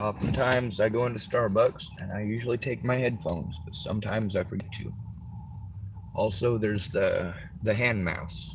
Oftentimes I go into Starbucks and I usually take my headphones, but sometimes I forget to. Also, there's the hand mouse.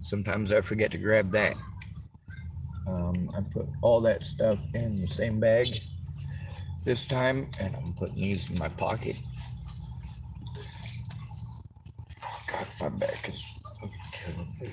Sometimes I forget to grab that. I put all that stuff in the same bag this time, and I'm putting these in my pocket. God, my back is fucking killing me.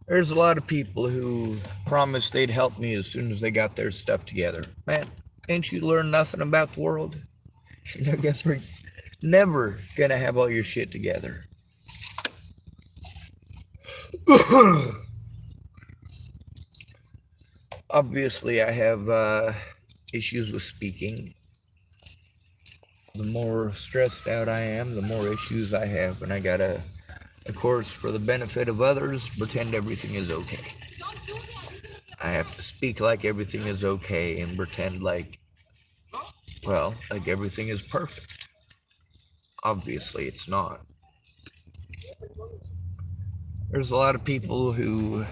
There's a lot of people who promised they'd help me as soon as they got their stuff together. Man, ain't you learned nothing about the world? I guess we're never gonna have all your shit together. Obviously, I have issues with speaking. The more stressed out I am, the more issues I have, and I gotta, of course, for the benefit of others, pretend everything is okay. I have to speak like everything is okay and pretend like, well, like everything is perfect. Obviously, it's not. There's a lot of people who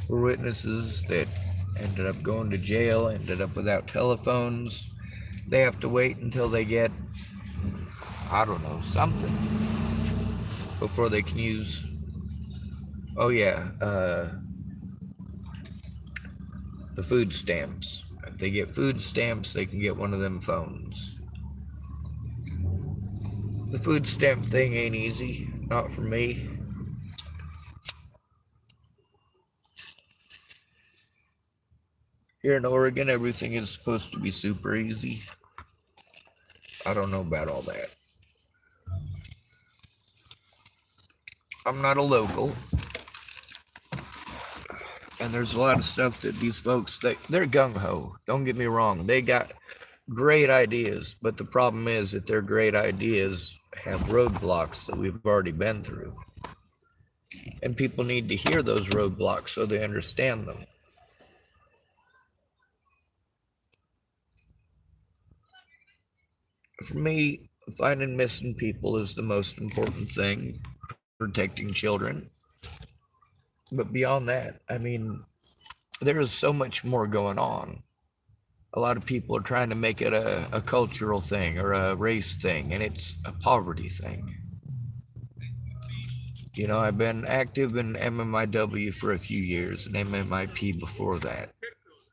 were witnesses that ended up going to jail, ended up without telephones. They have to wait until they get, I don't know, something before they can use, oh yeah, the food stamps. If they get food stamps, they can get one of them phones. The food stamp thing ain't easy, not for me. Here in Oregon, everything is supposed to be super easy. I don't know about all that. I'm not a local, and there's a lot of stuff that these folks, they're gung-ho. Don't get me wrong. They got great ideas, but the problem is that their great ideas have roadblocks that we've already been through. And people need to hear those roadblocks so they understand them. For me, finding missing people is the most important thing, protecting children. But beyond that, I mean, there is so much more going on. A lot of people are trying to make it a cultural thing or a race thing, and it's a poverty thing. You know, I've been active in MMIW for a few years and MMIP before that.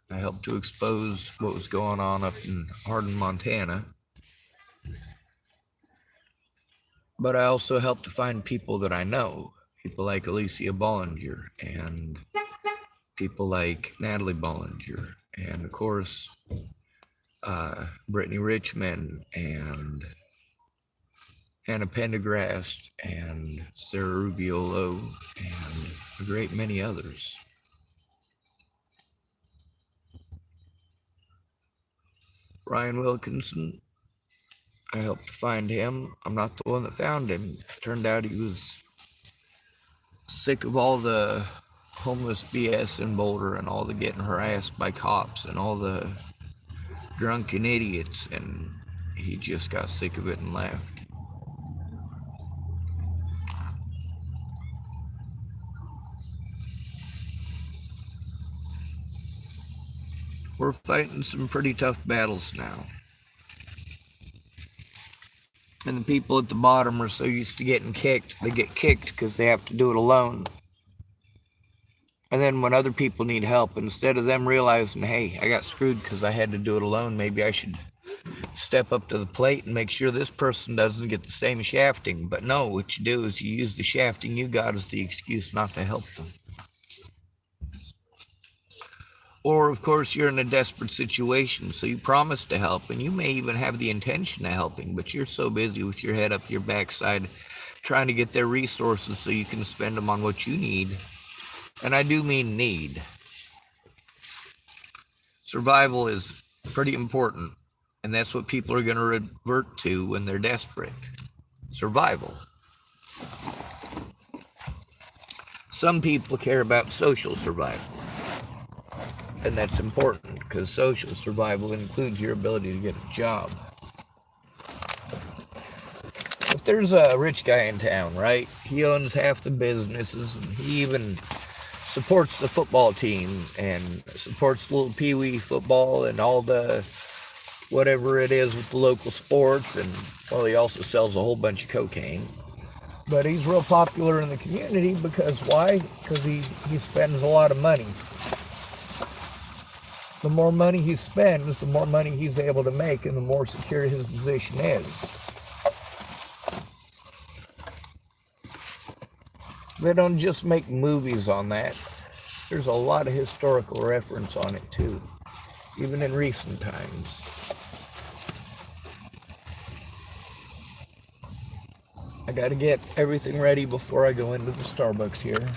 I helped to expose what was going on up in Hardin, Montana. But I also helped to find people that I know, people like Alicia Bollinger and people like Natalie Bollinger, and of course, Brittany Richmond and Hannah Pendergrast and Sarah Rubiolo and a great many others. Ryan Wilkinson, I helped to find him. I'm not the one that found him. Turned out he was sick of all the homeless BS in Boulder and all the getting harassed by cops and all the drunken idiots, and he just got sick of it and left. We're fighting some pretty tough battles now. And the people at the bottom are so used to getting kicked, they get kicked because they have to do it alone. And then when other people need help, instead of them realizing, hey, I got screwed because I had to do it alone, maybe I should step up to the plate and make sure this person doesn't get the same shafting. But no, what you do is you use the shafting you got as the excuse not to help them. Or, of course, you're in a desperate situation, so you promise to help, and you may even have the intention of helping, but you're so busy with your head up your backside trying to get their resources so you can spend them on what you need. And I do mean need. Survival is pretty important, and that's what people are going to revert to when they're desperate. Survival. Some people care about social survival. And that's important because social survival includes your ability to get a job. If there's a rich guy in town, right? He owns half the businesses and he even supports the football team and supports little pee-wee football and all the whatever it is with the local sports. And well, he also sells a whole bunch of cocaine. But he's real popular in the community because why? Because he spends a lot of money. The more money he spends, the more money he's able to make, and the more secure his position is. They don't just make movies on that. There's a lot of historical reference on it too, even in recent times. I gotta get everything ready before I go into the Starbucks here,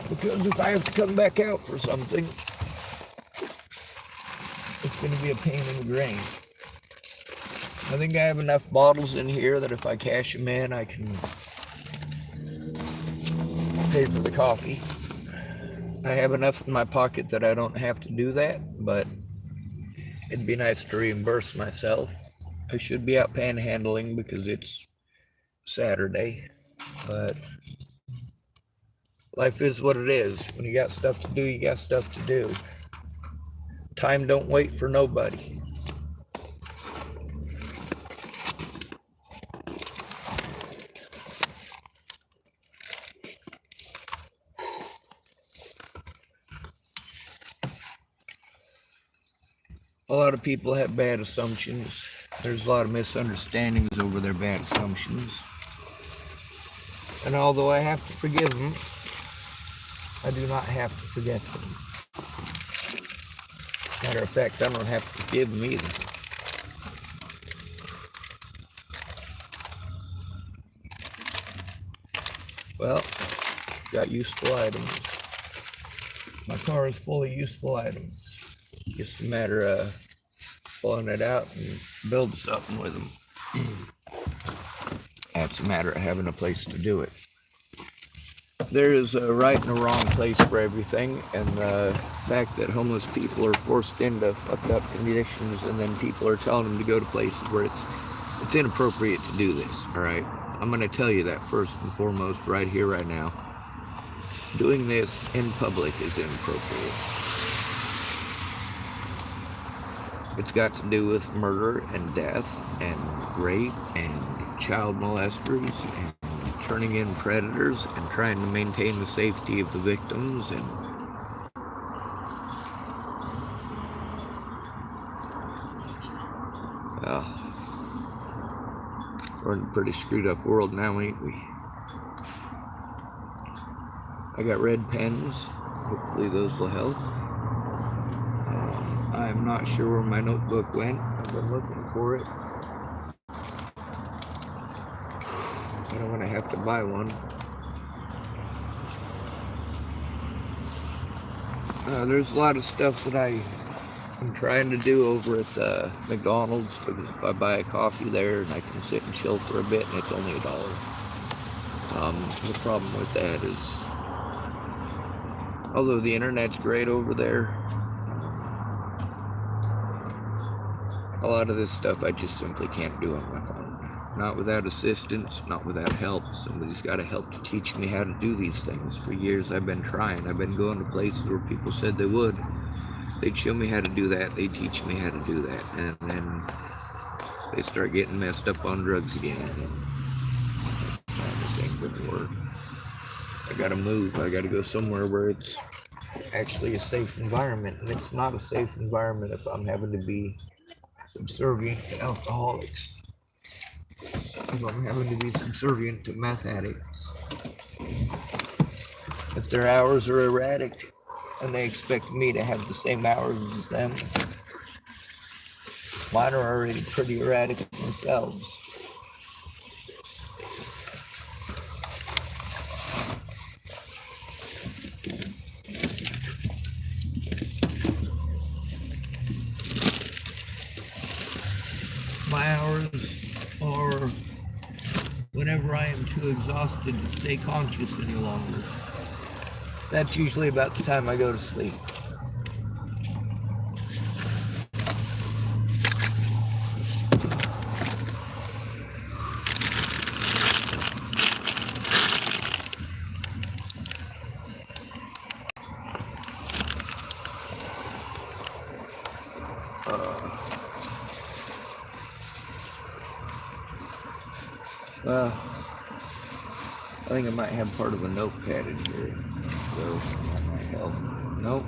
because if I have to come back out for something, it's going to be a pain in the grain. I think I have enough bottles in here that if I cash them in, I can pay for the coffee. I have enough in my pocket that I don't have to do that, but it'd be nice to reimburse myself. I should be out panhandling because it's Saturday, but life is what it is. When you got stuff to do, you got stuff to do. Time don't wait for nobody. A lot of people have bad assumptions. There's a lot of misunderstandings over their bad assumptions. And although I have to forgive them, I do not have to forget them. Matter of fact, I don't have to forgive them either. Well, got useful items. My car is full of useful items. Just a matter of pulling it out and building something with them. That's a matter of having a place to do it. There is a right and a wrong place for everything, and the fact that homeless people are forced into fucked up conditions, and then people are telling them to go to places where it's inappropriate to do this, all right? I'm going to tell you that first and foremost right here, right now. Doing this in public is inappropriate. It's got to do with murder and death and rape and child molesters and turning in predators and trying to maintain the safety of the victims. And we're in a pretty screwed up world now, ain't we? I got red pens. Hopefully those will help. I'm not sure where my notebook went. I've been looking for it. I don't want to have to buy one. There's a lot of stuff that I'm trying to do over at McDonald's, because if I buy a coffee there and I can sit and chill for a bit and it's only $1. The problem with that is, although the internet's great over there, a lot of this stuff I just simply can't do on my phone. Not without assistance, not without help. Somebody's got to help to teach me how to do these things. For years I've been trying. I've been going to places where people said they would. They'd show me how to do that. They'd teach me how to do that. And then they start getting messed up on drugs again. And this ain't gonna work. I gotta move. I gotta go somewhere where it's actually a safe environment. And it's not a safe environment if I'm having to be subservient to alcoholics. If I'm having to be subservient to meth addicts. If their hours are erratic and they expect me to have the same hours as them, mine are already pretty erratic themselves. My hours are whenever I am too exhausted to stay conscious any longer. That's usually about the time I go to sleep. Well, I think I might have part of a notepad in here, so that might help. Nope.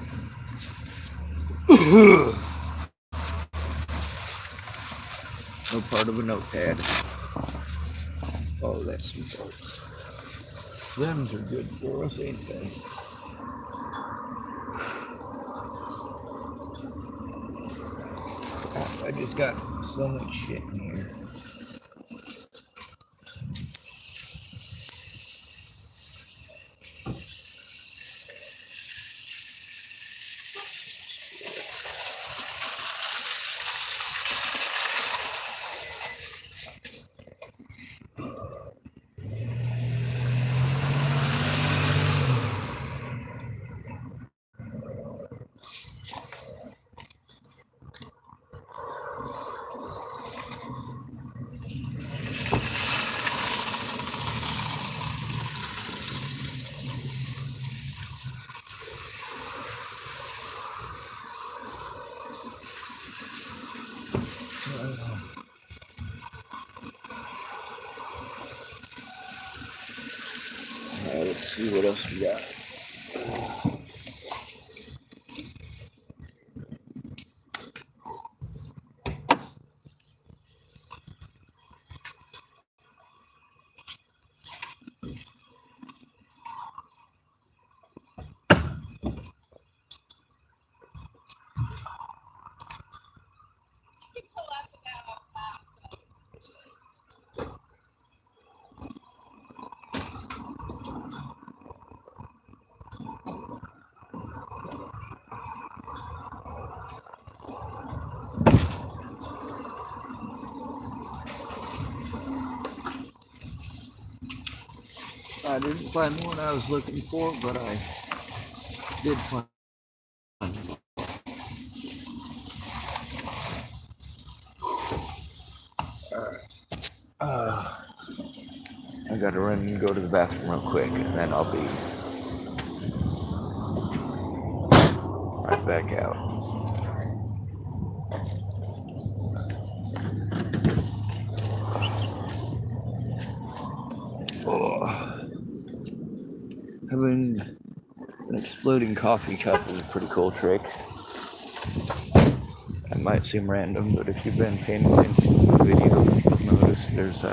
No part of a notepad. Oh, that's some bolts. Them's are good for us, ain't they? I just got so much shit in here. Let's see what else we got. I didn't find the one I was looking for, but I did find one. I gotta run and go to the bathroom real quick, and then I'll be right back out. Oh, having an exploding coffee cup is a pretty cool trick. It might seem random, but if you've been paying attention to the video, you'll notice there's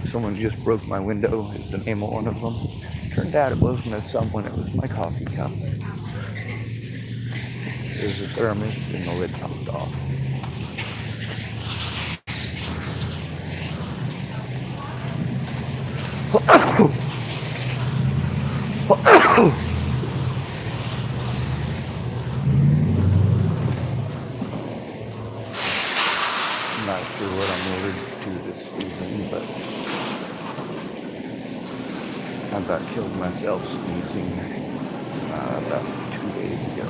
someone just broke my window is the name of one of them. Turned out it wasn't a someone, it was my coffee cup. There's a thermos and the lid popped off. I'm not sure what I'm allergic to this season, but I about killed myself sneezing about 2 days ago.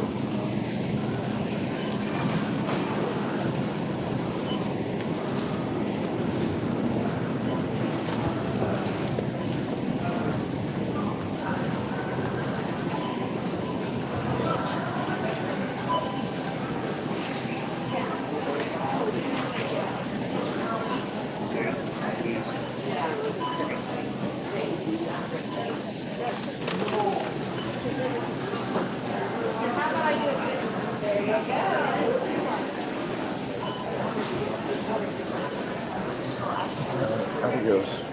Adios.